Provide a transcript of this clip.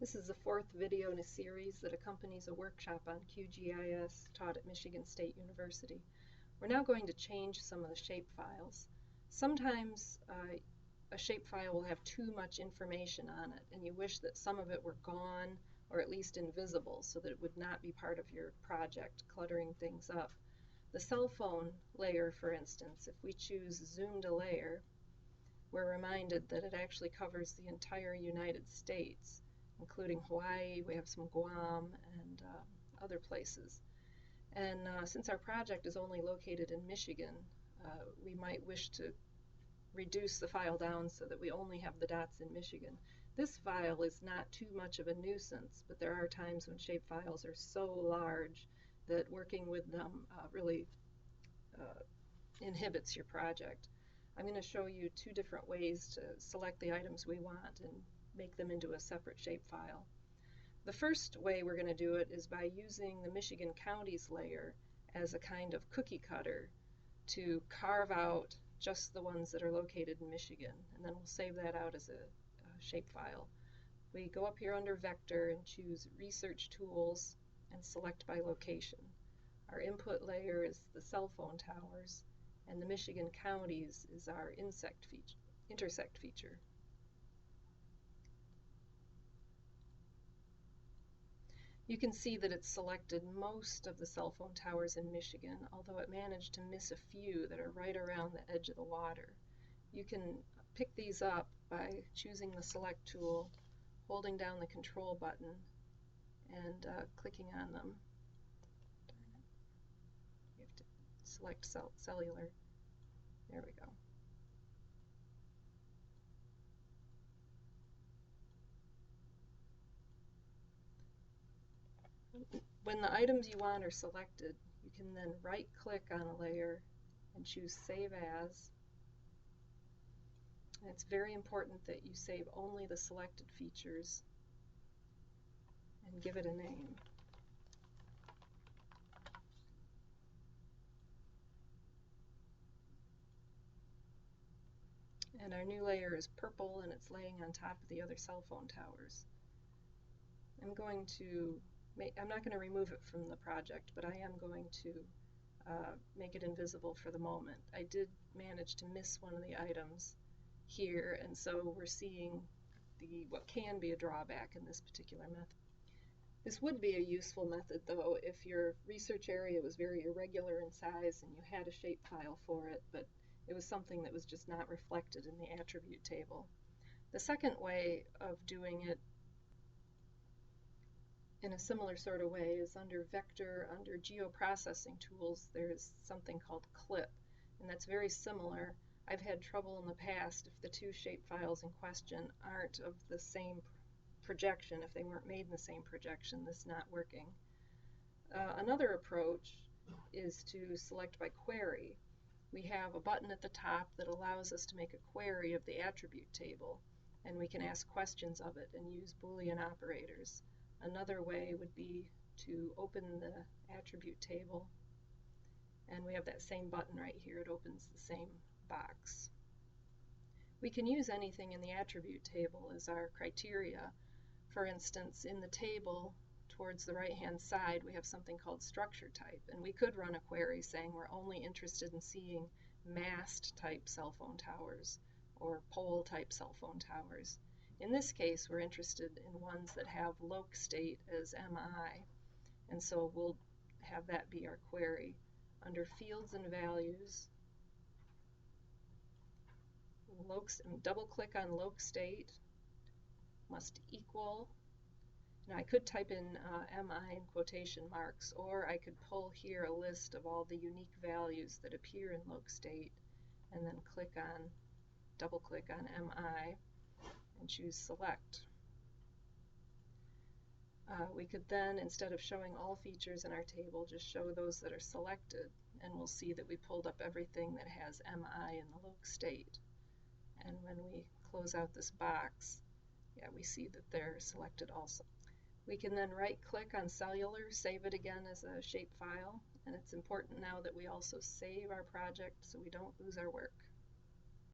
This is the fourth video in a series that accompanies a workshop on QGIS taught at Michigan State University. We're now going to change some of the shapefiles. Sometimes a shapefile will have too much information on it, and you wish that some of it were gone or at least invisible so that it would not be part of your project, cluttering things up. The cell phone layer, for instance, if we choose Zoom to Layer, we're reminded that it actually covers the entire United States, including Hawaii. We have some Guam and other places. And since our project is only located in Michigan, we might wish to reduce the file down so that we only have the dots in Michigan. This file is not too much of a nuisance, but there are times when shapefiles are so large that working with them really inhibits your project. I'm going to show you two different ways to select the items we want and make them into a separate shapefile. The first way we're going to do it is by using the Michigan Counties layer as a kind of cookie cutter to carve out just the ones that are located in Michigan, and then we'll save that out as a shapefile. We go up here under Vector and choose Research Tools and select by location. Our input layer is the cell phone towers, and the Michigan Counties is our intersect feature. You can see that it's selected most of the cell phone towers in Michigan, although it managed to miss a few that are right around the edge of the water. You can pick these up by choosing the Select tool, holding down the Control button, and clicking on them. You have to select cellular. There we go. When the items you want are selected, you can then right-click on a layer and choose Save As. And it's very important that you save only the selected features and give it a name. And our new layer is purple, and it's laying on top of the other cell phone towers. I'm not going to remove it from the project, but I am going to make it invisible for the moment. I did manage to miss one of the items here, and so we're seeing what can be a drawback in this particular method. This would be a useful method, though, if your research area was very irregular in size and you had a shapefile for it, but it was something that was just not reflected in the attribute table. The second way of doing it in a similar sort of way is under Vector, under Geoprocessing Tools, there's something called Clip, and that's very similar. I've had trouble in the past if the two shapefiles in question aren't of the same projection, if they weren't made in the same projection, this not working. Another approach is to select by query. We have a button at the top that allows us to make a query of the attribute table, and we can ask questions of it and use Boolean operators. Another way would be to open the attribute table, and we have that same button right here. It opens the same box. We can use anything in the attribute table as our criteria. For instance, in the table towards the right-hand side, we have something called structure type, and we could run a query saying we're only interested in seeing mast-type cell phone towers or pole-type cell phone towers. In this case, we're interested in ones that have loc state as MI, and so we'll have that be our query. Under Fields and Values, double-click on loc state, must equal. Now I could type in MI in quotation marks, or I could pull here a list of all the unique values that appear in loc state, and then double-click on MI, and choose Select. We could then, instead of showing all features in our table, just show those that are selected, and we'll see that we pulled up everything that has MI in the loc state. And when we close out this box, we see that they're selected also. We can then right-click on cellular, save it again as a shapefile, and it's important now that we also save our project so we don't lose our work.